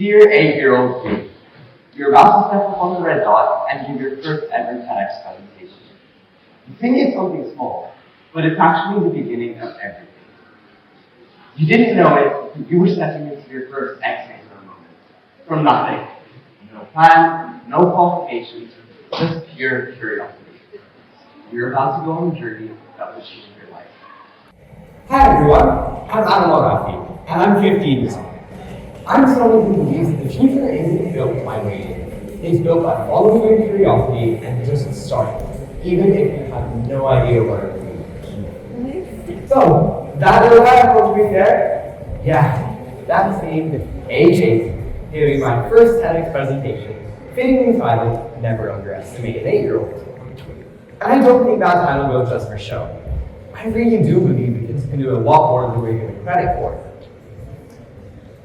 Dear 8-year-old you, you're about to step up on the red dot and give your first ever TEDx presentation. You think it's something small, but it's actually the beginning of everything. You didn't know it, but you were stepping into your first Ex-Nihilo moment. From nothing. No plan, no qualifications, just pure curiosity. You're about to go on a journey that will change your life. Hi everyone, I'm Adam El Rafey, and I'm 15 years old. I'm someone who believes that the future isn't built by waiting. It's built by following your curiosity and just starting, even if you have no idea where it's going. So, that little guy supposed to be there? Yeah, that's me, age 8, giving my first TEDx presentation, fittingly titled, Never Underestimate an 8-year-old. And I don't think that title goes just for show. I really do believe that it's going to do a lot more than we're given credit for.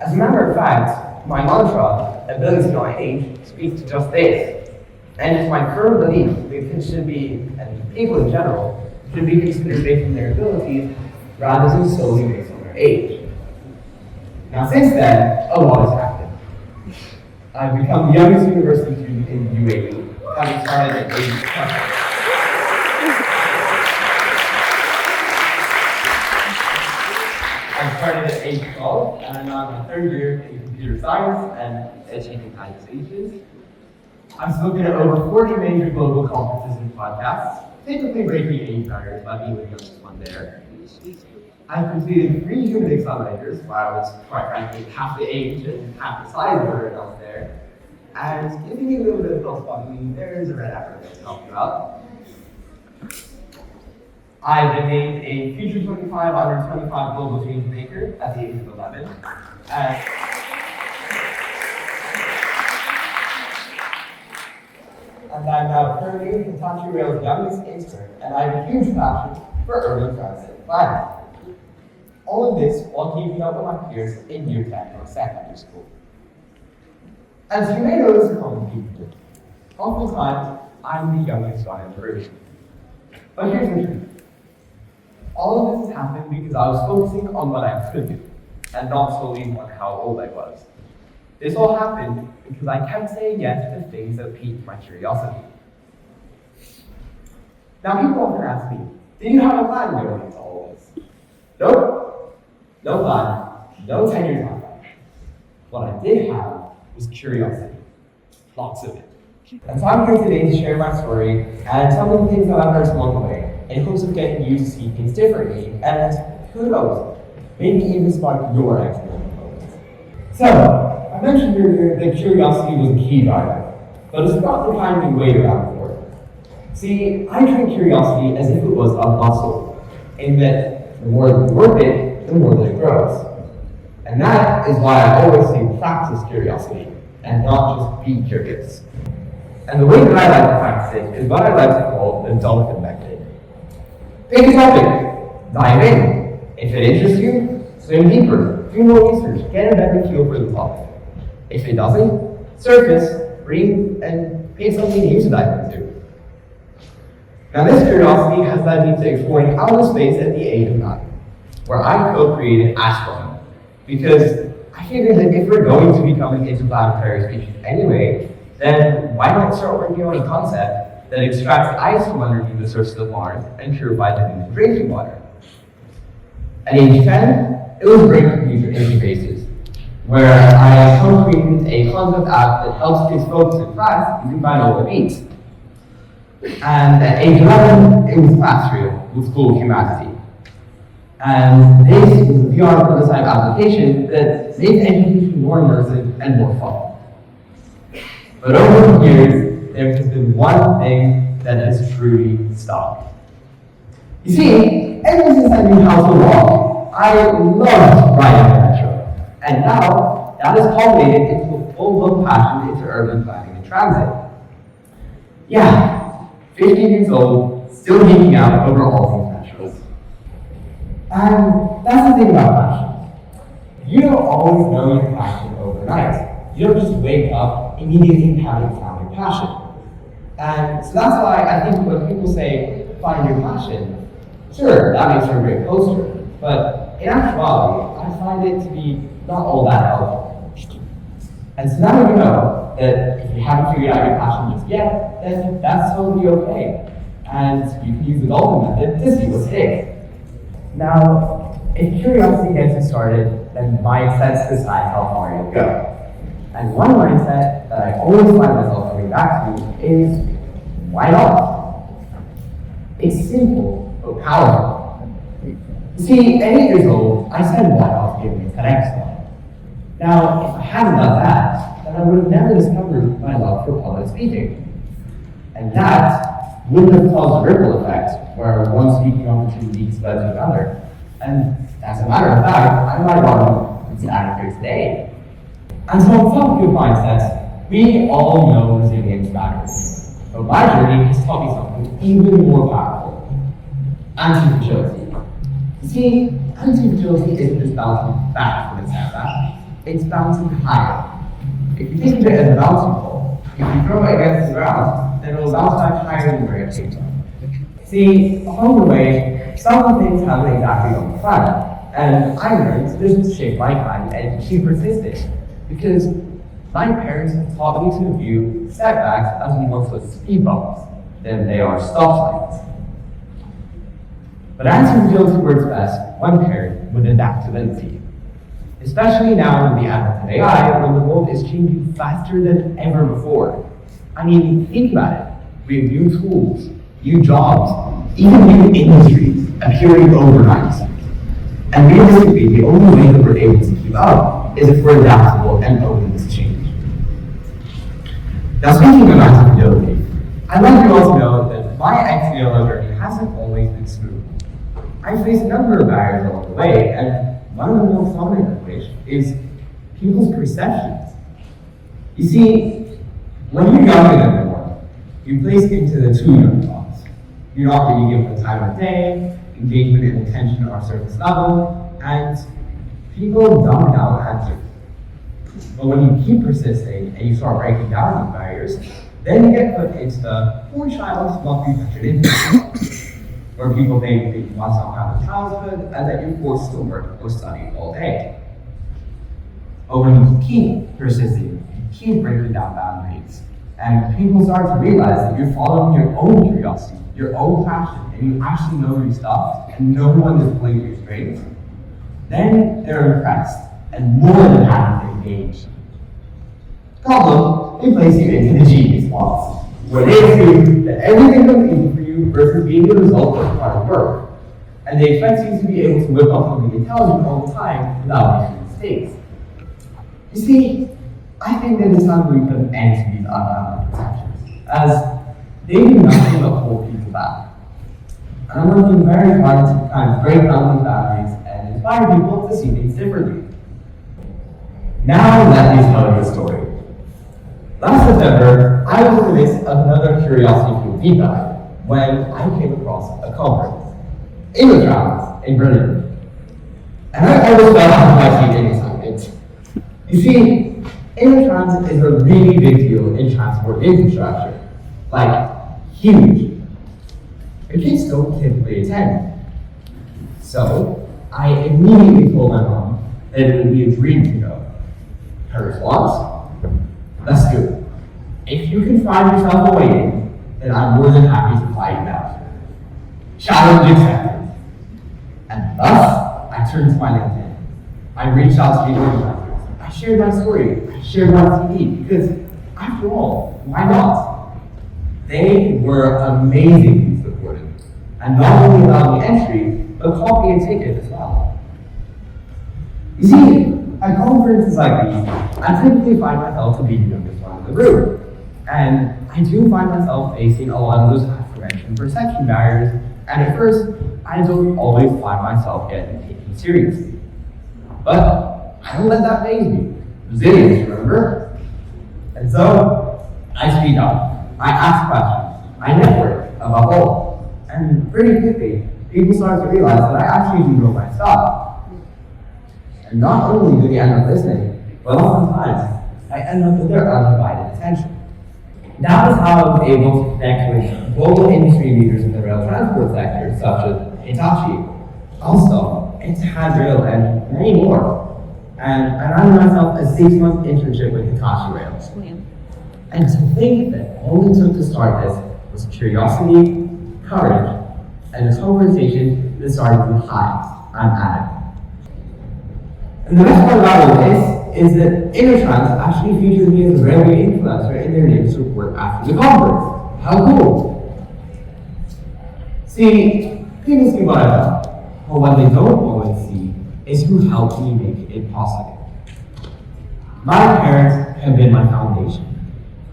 As a matter of fact, my mantra, ability not age, speaks to just this. And it's my firm belief that kids should be, and people in general, should be considered based on their abilities rather than solely based on their age. Now since then, a lot has happened. I've become the youngest university student in UAE, having started at age 20. I started at age 12, and I'm now in my third year in computer science and educating TEDxGIIS. I've spoken at over 40 major global conferences and podcasts, typically breaking age barriers by being the youngest one there. I've completed 3 human examinators, while I was, quite frankly, half the age and half the size of everyone else there. And giving me a little bit of philosophy, there's a red apple to help you out. I've been named a Future 25 Under 25 Global Changemaker at the age of 11. And I'm now currently Hitachi Rail's youngest intern, and I have a huge passion for urban transit planning. All of this while keeping up with my peers in year 10 of secondary school. As you may know, this is common people. Oftentimes, I'm the youngest one in the room. But here's the truth. All of this has happened because I was focusing on what I could do, and not solely on how old I was. This all happened because I kept saying yes to things that piqued my curiosity. Now people often ask me, did you have a plan going into all of this? Nope. No plan. No 10-year timeline. What I did have was curiosity. Lots of it. And so I'm here today to share my story and tell you the things that I've learned along the way, in hopes of getting you to see things differently, and who knows, maybe even spark your excellent moments. So, I mentioned earlier that curiosity was a key driver, but it's not the kind we wait around for. See, I treat curiosity as if it was a muscle, in that the more that you work it, the more that it grows. And that is why I always say practice curiosity, and not just be curious. And the way that I like to practice it is what I like to call the dolphin method. Pick a topic, dive in. If it interests you, swim deeper, do more research, get a better feel for the topic. If it doesn't, surface, breathe, and pick something new to dive into. Now this curiosity has led me to exploring outer space at the age of 9, where I co-created Astronaut, because I figured that if we're going to become an interplanetary species anyway, then why not start working on a concept that extracts ice from underneath the surface of Mars and purifies it into drinking water. At age 10, it was great computer interfaces, where I co-created a concept app that helps kids focus in class using binaural beats. And at age 11, it was Classroom with School of Humanity. And this was a VR prototype application that made education more immersive and more fun. But over the years, there has been one thing that has truly stopped. You see, ever since I knew how to walk, I loved riding the metro. And now, that has culminated into a full-blown passion into urban planning and transit. Yeah, 15 years old, still geeking out over all things metros. And that's the thing about passion. You don't always know your passion overnight. You don't just wake up immediately having found your passion. And so that's why I think when people say, find your passion, sure, that makes for a great poster, but in actuality, I find it to be not all that helpful. And so now you know that if you haven't figured out your passion just yet, then that's totally okay. And you can use the golden method to see what sticks. Now, if curiosity gets you started, then mindsets decide how far you'll go. And one mindset that I always find myself coming back to is, why not? It's simple, but powerful. You see, at 8 years old, I said why not giving a TEDx talk. Now, if I hadn't done that, then I would have never discovered my love for public speaking. And that wouldn't have caused a ripple effect, where one speaking opportunity led to another. And as a matter of fact, I might want to add here today. And so from good mindsets, we all know resilience matters. But my journey has taught me something even more powerful: anti-fragility. You see, anti-fragility isn't just bouncing back from its setback, it's bouncing higher. If you think of it as a bouncing ball, if you throw it against the ground, then it will bounce back higher than where it came from. See, along the way, some things haven't exactly gone to plan, and I learned to just shake my hand and keep persisting, because my parents have taught me to view setbacks as more so speed bumps than they are stoplights. But anti-fragility works best when paired with adaptability. Especially now in the advent of AI, when the world is changing faster than ever before. I mean, think about it. We have new tools, new jobs, even new industries appearing overnight. And realistically, the only way that we're able to keep up is if we're adaptable and open to change. Now, speaking of adaptability, I'd like you all to know that my Ex-Nihilo journey hasn't always been smooth. I faced a number of barriers along the way, and one of the most prominent of which is people's perceptions. You see, when you're younger than everyone, you're placed into the too young box. You're not really given the time of day, engagement and attention are surface level, and people dumb down answers. But when you keep persisting and you start breaking down these barriers, then you get put into the poor child must be pressured into, where people think that you want some kind of childhood and that you're forced to work or study all day. But when you keep persisting, you keep breaking down boundaries, and people start to realize that you're following your own curiosity, your own passion, and you actually know your stuff, and no one is pulling your strings, then they're impressed and more than happy to engage. Problem, they place you into the genius box, where they assume that everything comes easy for you versus being the result of hard work. And they expect you to be able to whip up something intelligent all the time without making mistakes. You see, I think that it's time we put an end to these unbounded perceptions, as they do nothing but hold people back. And I'm working very hard to kind of break down these boundaries and inspire people to see things differently. Now let me tell you a story. Last September, I was in the midst of another curiosity-fueled deep dive when I came across a conference, Immigrants in Berlin. And I almost fell off my feet in excitement. You see, Immigrants is a really big deal in transport infrastructure, like huge. Your kids don't typically attend. So, I immediately told my mom that it would be a dream to go. Her response? Let's do it. If you can find yourself a way in, then I'm more than happy to fly you out. Challenge accepted. And thus, I turned to my LinkedIn. I reached out to the organizers. I shared my story. I shared my CV because, after all, why not? They were amazingly supportive, and not only allowed me entry, but called me a ticket as well. You see, at conferences like these, I typically find myself to be the youngest one in the room. And I do find myself facing a lot of those aforementioned perception barriers, and at first, I don't always find myself getting taken seriously. But I don't let that faze me. Resilience, remember? And so, I speak up, I ask questions, I network, above all. And pretty quickly, people start to realize that I actually do know my stuff. And not only do they end up listening, but oftentimes, I end up with their undivided attention. That is how I was able to connect with global industry leaders in the rail transport sector, such as Hitachi, Alstom, Ex-Nihilo, and many more. and I ran myself a 6-month internship with Hitachi Rails. And to think that all it took to start this was curiosity, courage, and a conversation that started with "Hi, I'm Adam." And the best part about all this is that Intertrans actually featured me as a railway influencer in their news report after the conference. How cool! See, people see what I've done, but what they don't always see is who helped me make it possible. My parents have been my foundation.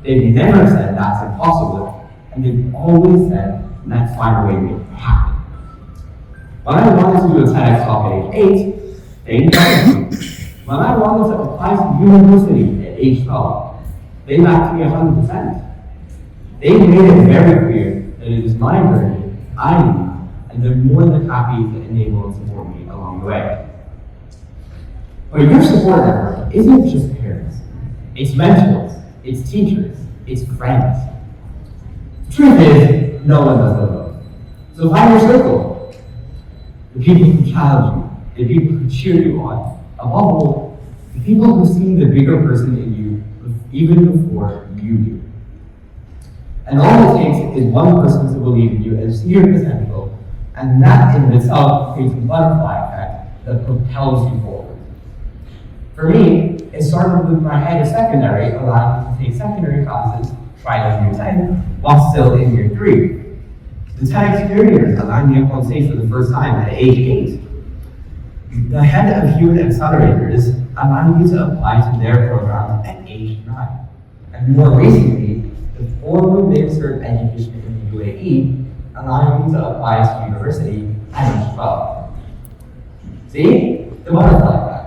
They've never said that's impossible, and they've always said, let's find a way to make it happen. When I wanted to do a TEDx talk at age 8, they encouraged me. When I wanted to apply to university at age 12, they backed me 100%. They made it very clear that it is my journey, I need, and they're more than happy to enable and support me along the way. But your support network isn't just parents. It's mentors, it's teachers, it's friends. The truth is, no one does both. So find your circle. The people who challenge you, the people who cheer you on, above all, the people who see the bigger person in you even before you do. And all it takes is one person to believe in you and see your potential, and that in itself creates a butterfly effect that propels you forward. For me, it started with my head of secondary allowing me to take secondary classes right in year 10 while still in year 3. The TEDx experience allowed me up on stage for the first time at age 8. The head of human accelerators allowed me to apply to their program at age 9. And more recently, the former Minister of Education in the UAE allowed me to apply to university at age 12. See? The butterfly effect.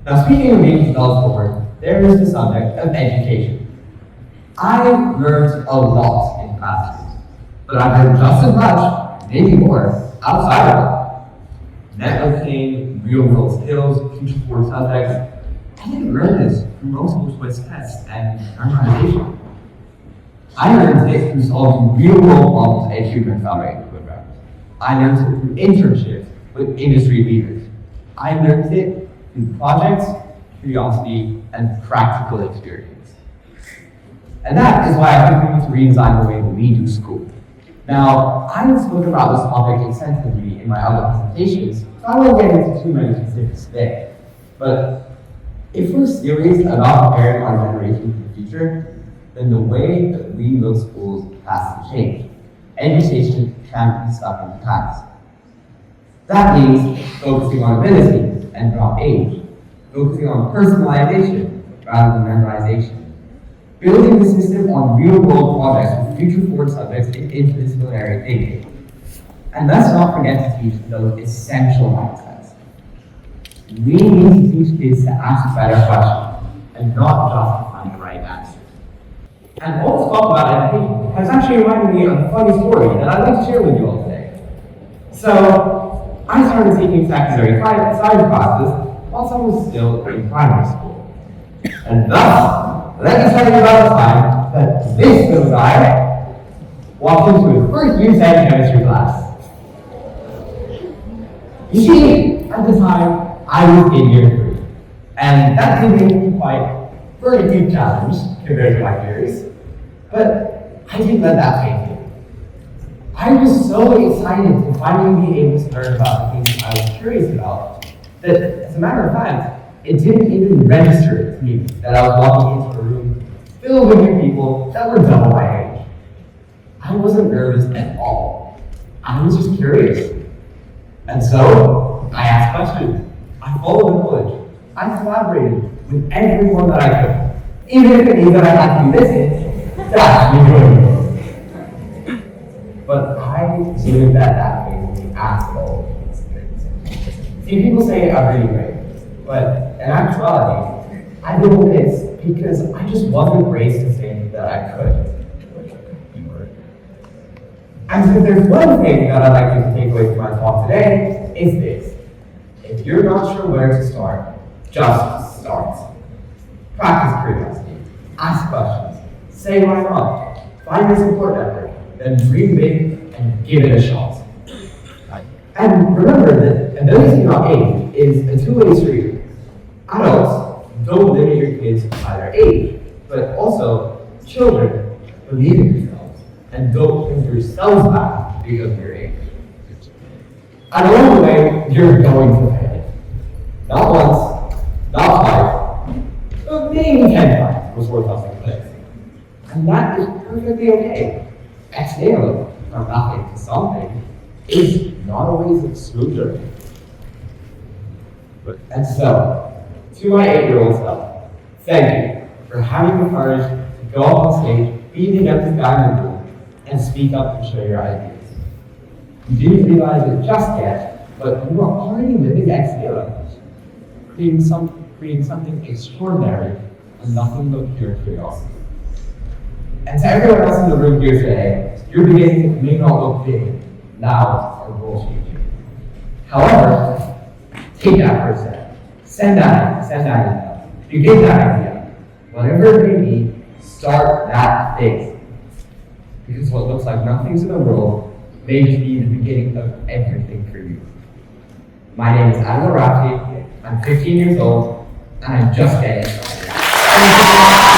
Now, speaking of being propelled forward, there is the subject of education. I learned a lot in classes, but I've learned just as much, maybe more, outside of it. Networking, real-world skills, future-forward subjects. I didn't learn this through multiple choice tests and memorization. I learned it through solving real-world problems at human accelerator programs. I learned it through internships with industry leaders. I learned it through projects, curiosity, and practical experience. And that is why I think we need to redesign the way that we do school. Now, I have spoken about this topic extensively in my other presentations, so I won't get into too many specifics today. But if we're serious about preparing our generation for the future, then the way that we build schools has to change. Education can't be stuck in the past. That means focusing on ability and not age, focusing on personalization rather than memorization, building the system on real-world projects with future-forward subjects in interdisciplinary thinking. And let's not forget to teach those essential mindsets. We need to teach kids to ask better questions and not just to find the right answer. And all this talk about education has actually reminded me of a funny story that I'd like to share with you all today. So, I started taking secondary science classes while I was still in primary school. And thus, let me tell you about the time that this little guy walked into his first year chemistry class. You see, at the time, I was in year 3, and that did make me quite very deep challenge compared to my peers, but I didn't let that phase me. I was so excited to finally be able to learn about the things I was curious about that, as a matter of fact, it didn't even register to me that I was walking into a room filled with new people that were double my age. I wasn't nervous at all. I was just curious. And so, I asked questions. I followed knowledge. I collaborated with everyone that I could, even if it means that I had to be listening to actually doing it. But I didn't let that phase me at all. See, people say I'm really great, but in actuality, I do this because I just wasn't raised to think that I could. And so if there's one thing that I'd like you to take away from my talk today, is this. If you're not sure where to start, just start. Practice curiosity, ask questions, say why not, find your support network, then dream big and give it a shot. And remember that ability, not age, is a two-way street. Adults, don't limit your kids by their age, but also children, believe in yourselves and don't hold yourselves back because of your age. And along the way, you're going to fail. Not once, not twice, but maybe 10 times before something clicks. And that is perfectly okay. Ex-Nihilo, from nothing to something, is not always a smooth journey. And so, to my 8-year-old self, thank you for having the courage to go up on stage, beating up this guy in the room, and speak up and share your ideas. You didn't realize it just yet, but you are already living Ex-Nihilo, creating something extraordinary and nothing but pure curiosity. And to everyone else in the room here today, your beginnings may not look big now or goal changing. However, take that first step. Send that email. Begin that idea. Whatever it may be, start that thing. Because what looks like nothing to the world may be the beginning of everything for you. My name is Adam El Rafey. I'm 15 years old, and I'm just getting started.